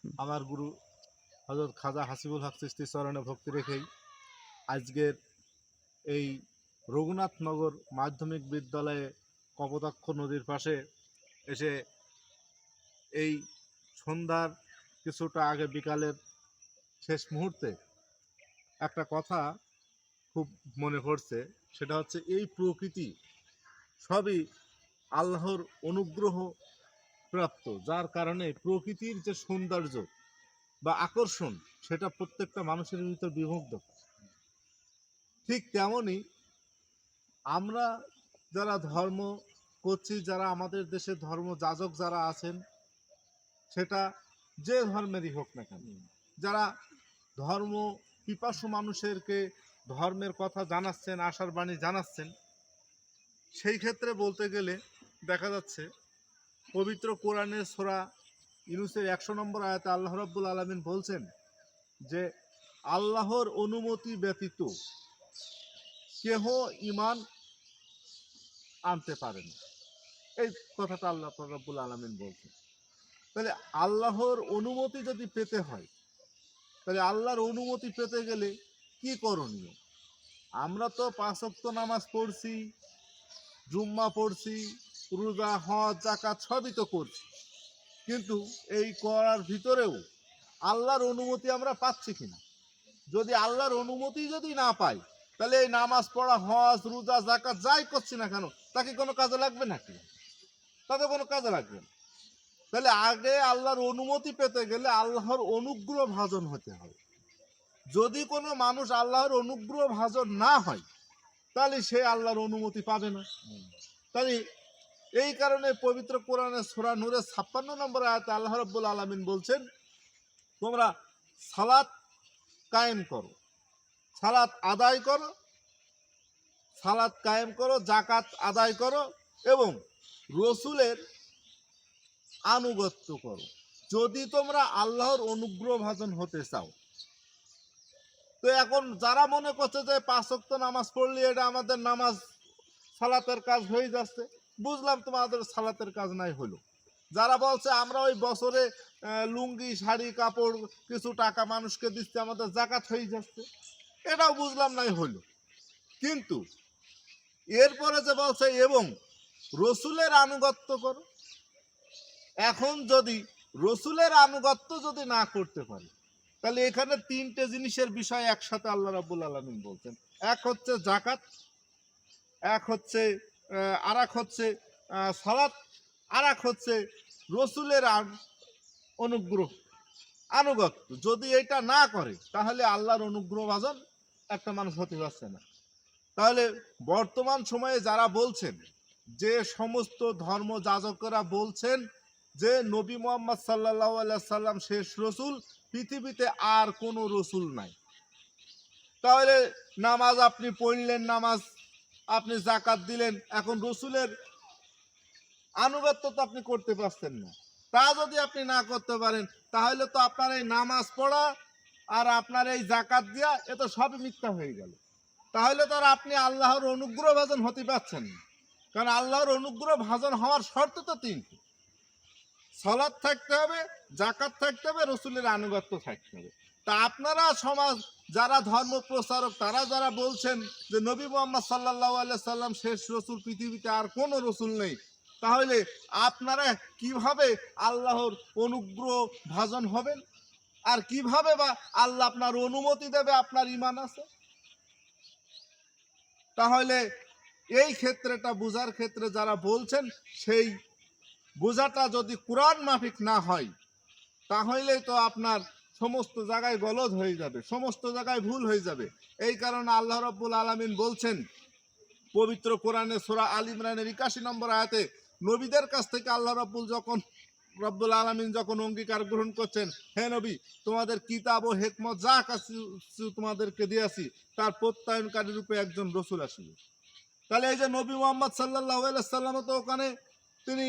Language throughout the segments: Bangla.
আমার গুরু হযরত খাজা হাসিবুল হক চিশতির চরণে ভক্তি রেখেই আজকের এই রঘুনাথনগর মাধ্যমিক বিদ্যালয়ে কপোতাক্ষ নদীর পাশে এসে এই সন্ধ্যার কিছুটা আগে বিকালের শেষ মুহূর্তে একটা কথা খুব মনে পড়ছে। সেটা হচ্ছে এই প্রকৃতি সবই আল্লাহর অনুগ্রহ প্রাপ্ত, যার কারণে প্রকৃতির যে সৌন্দর্য বা আকর্ষণ সেটা প্রত্যেকটা মানুষের ভিতর বিভক্ত। ঠিক তেমনই আমরা যারা ধর্ম করছি, যারা আমাদের দেশের ধর্ম যাজক যারা আছেন, সেটা যে ধর্মেরই হোক না কেন, যারা ধর্ম পিপাসু মানুষেরকে ধর্মের কথা জানাচ্ছেন, আশার বাণী জানাচ্ছেন, সেই ক্ষেত্রে বলতে গেলে দেখা যাচ্ছে পবিত্র কোরআনের সূরা ইউনূসের 100 নম্বর আয়াতে আল্লাহ রাব্বুল আলামিন বলছেন যে আল্লাহর অনুমতি ব্যতীত কেহ ঈমান আনতে পারে না। এই কথাটা আল্লাহ রাব্বুল আলামিন বলছেন। তাহলে আল্লাহর অনুমতি যদি পেতে হয়, তাহলে আল্লাহর অনুমতি পেতে গেলে কি করণীয়? আমরা তো 5 ওয়াক্ত নামাজ পড়ছি, জুম্মা পড়ছি, রোজা, হজ, যাকাত সবই তো করছি, কিন্তু এই করার ভিতরেও আল্লাহর অনুমতি আমরা পাচ্ছি কিনা? যদি আল্লাহর অনুমতি যদি না পাই, তাহলে এই নামাজ পড়া, হজ, রোজা, যাকাত যাই করছি না কেন, তাকে কোনো কাজে লাগবে নাকি? তাতে কোনো কাজে লাগবে না। তাহলে আগে আল্লাহর অনুমতি পেতে গেলে আল্লাহর অনুগ্রহ ভাজন হতে হবে। যদি কোনো মানুষ আল্লাহর অনুগ্রহ ভাজন না হয়, তাহলে সে আল্লাহর অনুমতি পাবে না। তাই এই কারণে পবিত্র কোরআনের সূরা নূরের 56 নম্বর আয়াতে আল্লাহ রাব্বুল আলামিন বলছেন, তোমরা সালাত কায়েম করো, সালাত আদায় করো, সালাত কায়েম করো, যাকাত আদায় করো এবং রসুলের আনুগত্য করো, যদি তোমরা আল্লাহর অনুগ্রহ ভাজন হতে চাও। তো এখন যারা মনে করছে যে 5 ওয়াক্ত নামাজ পড়লে এটা আমাদের নামাজ সালাতের কাজ হয়ে যাচ্ছে, বুঝলাম তোমাদের সালাতের কাজ নাই হলো। যারা বলছে আমরা ওই বছরে লুঙ্গি, শাড়ি, কাপড়, কিছু টাকা মানুষকে দিচ্ছে, আমাদের যাকাত হয়ে যাচ্ছে, এটাও বুঝলাম নাই হলো। কিন্তু এরপরে যে বলছে এবং রসুলের আনুগত্য করো, এখন যদি রসুলের আনুগত্য যদি না করতে পারে, তাহলে এখানে 3টে জিনিসের বিষয় একসাথে আল্লাহ রাব্বুল আলামিন বলছেন। এক হচ্ছে যাকাত, এক হচ্ছে আর এক হচ্ছে সালাত, আর এক হচ্ছে রসুলের অনুগ্রহ, আনুগত্য। যদি এটা না করে, তাহলে আল্লাহর অনুগ্রহ ভাজন একটা মানুষ হতে পারছে না। তাহলে বর্তমান সময়ে যারা বলছেন, যে সমস্ত ধর্ম যাজকরা বলছেন যে নবী মুহাম্মদ সাল্লাল্লাহু আলাইহি সাল্লাম শেষ রসুল, পৃথিবীতে আর কোনো রসুল নাই, তাহলে নামাজ আপনি পড়লেন, নামাজ আপনি যাকাত দিলেন, এখন রসুলের আনুগত্য তো আপনি করতে পারছেন না। তা যদি আপনি না করতে পারেন, তাহলে তো আপনার এই নামাজ পড়া আর আপনার এই যাকাত দেওয়া এ তো সবই মিথ্যা হয়ে গেল। তাহলে তো আর আপনি আল্লাহর অনুগ্রহ ভাজন হতে পারছেন না। কারণ আল্লাহর অনুগ্রহ ভাজন হওয়ার শর্ত তো 3টি: সালাত থাকতে হবে, যাকাত থাকতে হবে, রসুলের আনুগত্য থাকতে হবে। তা আপনারা সমাজ যারা ধর্ম প্রচারক, তারা যারা বলছেন যে নবী মুহাম্মদ সাল্লাল্লাহু আলাইহি সাল্লাম শেষ রসুল, পৃথিবীতে আর কোনো রসুল নেই, তাহলে আপনারা কিভাবে আল্লাহর অনুগ্রহ ভাজন হবেন? আর কিভাবে বা আল্লাহ আপনার অনুমতি দেবে আপনার ঈমান আছে? তাহলে এই ক্ষেত্রেটা বোঝার ক্ষেত্রে যারা বলছেন, সেই বোঝাটা যদি কোরআন মাফিক না হয়, তাহলেই তো আপনার সমস্ত জায়গায় গলদ হয়ে যাবে, সমস্ত জায়গায় ভুল হয়ে যাবে। এই কারণে আল্লাহ রাব্বুল আলামিন বলছেন পবিত্র কোরআনে সূরা আল ইমরানের 81 নম্বর আয়াতে, নবীদের কাছ থেকে আল্লাহ রাব্বুল আলামিন যখন অঙ্গীকার গ্রহণ করছেন, হে নবী, তোমাদের কিতাব ও হিকমত যা কিছু তোমাদেরকে দিয়েছি, তার প্রত্যয়নকারী রূপে একজন রসুল আসবে। তাহলে এই যে নবী মুহাম্মদ সাল্লাল্লাহু আলাইহি সাল্লাম, তো ওখানে তিনি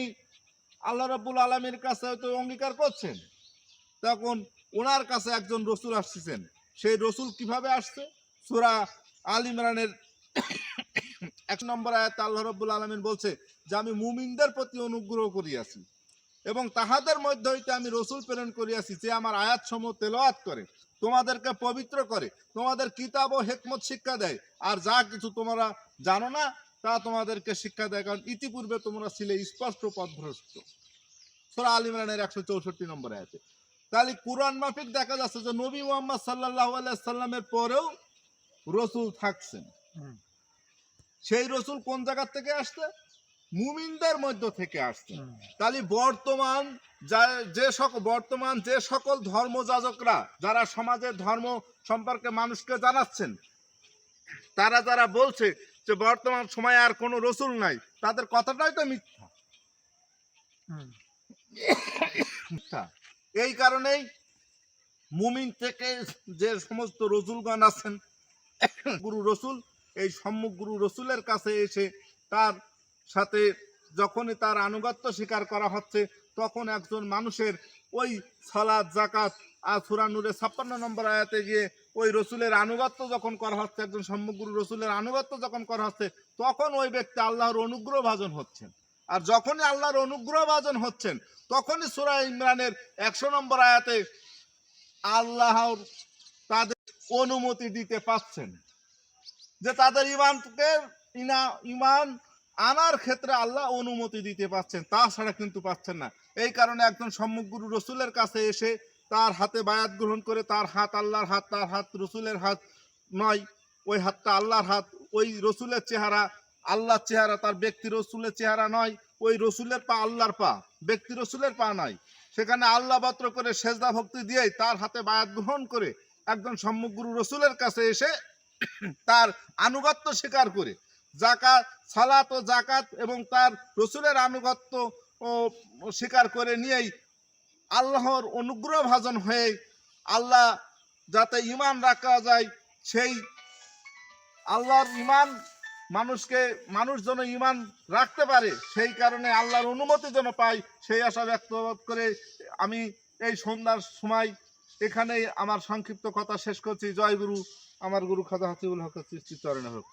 আল্লাহ রাব্বুল আলামিনের কাছে হয়তো অঙ্গীকার করছেন, তখন ওনার কাছে একজন রসুল আসছেন। সেই রসুল কিভাবে আসছে? সূরা আল ইমরানের 1 নম্বর আয়াতে আল্লাহ রাব্বুল আলামিন বলছে যে আমি মুমিনদের প্রতি অনুগ্রহ করিয়াছি। এবং তাহাদের মধ্যে হইতে আমি রসুল প্রেরণ করিয়াছি যে আমার আয়াতসমূহ তেলাওয়াত করে, তোমাদেরকে পবিত্র করে, তোমাদের কিতাব ও হেকমত শিক্ষা দেয়, আর যা কিছু তোমরা জানো না তা তোমাদেরকে শিক্ষা দেয়, কারণ ইতিপূর্বে তোমরা ছিলে স্পষ্ট পথভ্রষ্ট। সূরা আল ইমরানের 164 নম্বর আয়াতে। তাহলে কুরআন মাফিক দেখা যাচ্ছে যে নবী মুহাম্মদ সাল্লাল্লাহু আলাইহি সাল্লামের পরেও রসুল থাকছেন। সেই রসুল কোন জায়গা থেকে আসছে? মুমিনদের মধ্য থেকে আসছে। তাহলে বর্তমান যে সকল ধর্মযাজকরা যারা সমাজের ধর্ম সম্পর্কে মানুষকে জানাচ্ছেন, তারা যারা বলছে যে বর্তমান সময়ে আর কোনো রসুল নাই, তাদের কথাটাই তো মিথ্যা। এই কারণেই মুমিন থেকে যে সমস্ত রসুলগণ আছেন, গুরু রসুল, এই সম্মুখ গুরু রসুলের কাছে এসে তার সাথে যখনই তার আনুগত্য স্বীকার করা হচ্ছে, তখন একজন মানুষের ওই সালাত জাকাত আর সূরা নূরে 56 নম্বর আয়াতে গিয়ে ওই রসুলের আনুগত্য যখন করা হচ্ছে, একজন সম্মুখ গুরু রসুলের আনুগত্য যখন করা হচ্ছে, তখন ওই ব্যক্তি আল্লাহর অনুগ্রহ ভাজন হচ্ছেন। আর যখনই আল্লাহর অনুগ্রহ ভাজন হচ্ছেন, তখনই সূরা ইমরানের 100 নম্বর আয়াতে আল্লাহ তাদের অনুমতি দিতে পাচ্ছেন যে তাদের ইমান আনার ক্ষেত্রে আল্লাহ অনুমতি দিতে পাচ্ছেন, তাছাড়া কিন্তু পাচ্ছেন না। এই কারণে একজন সম্মুখ গুরু রসুলের কাছে এসে তার হাতে বায়াত গ্রহণ করে, তার হাত আল্লাহর হাত, তার হাত রসুলের হাত নয়, ওই হাতটা আল্লাহর হাত, ওই রসুলের চেহারা আল্লাহর চেহারা, তার ব্যক্তি রসুলের চেহারা নয়, ওই রসুলের পা আল্লাহর পা, ব্যক্তি রসুলের পা নয়, সেখানে আল্লাহ বাত্র করে সেজদা ভক্তি দিয়েই তার হাতে বায়াত গ্রহণ করে একজন সম্মুখ গুরু রসুলের কাছে এসে তার আনুগত্য স্বীকার করে জাকাত, সালাত ও জাকাত এবং তার রসুলের আনুগত্য স্বীকার করে নিয়েই আল্লাহর অনুগ্রহ ভাজন হয়ে আল্লাহ যাতে ঈমান রাখা যায়, সেই আল্লাহর ঈমান মানুষ যেন ঈমান রাখতে পারে, সেই কারণে আল্লাহর অনুমতি যেন পায়, সেই আশা ব্যক্ত করে আমি এই সন্ধ্যার সময় এখানেই আমার সংক্ষিপ্ত কথা শেষ করছি। জয় গুরু, আমার গুরু খাজা হাসিবুল হক চিশতি চরণে ভক্তি।